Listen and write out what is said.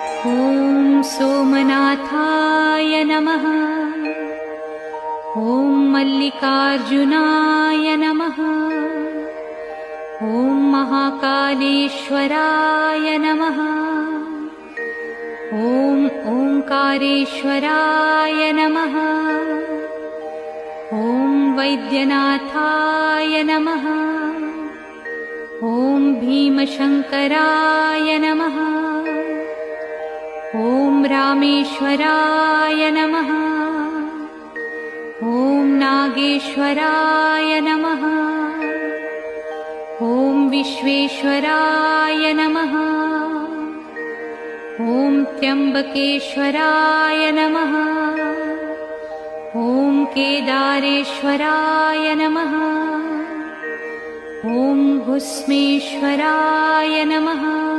ॐ सोमनाथाय नमः। ॐ मल्लिकार्जुनाय नमः। ॐ महाकालेश्वराय नमः। ॐ ओंकारेश्वराय नमः। ॐ वैद्यनाथाय नमः। ॐ भीमशंकराय नमः। ॐ रामेश्वराय नमः। ॐ नागेश्वराय नमः। ॐ विश्वेश्वराय नमः। ॐ त्र्यंबकेश्वराय नमः। ॐ केदारेश्वराय नमः। ॐ भुस्मेश्वराय नमः।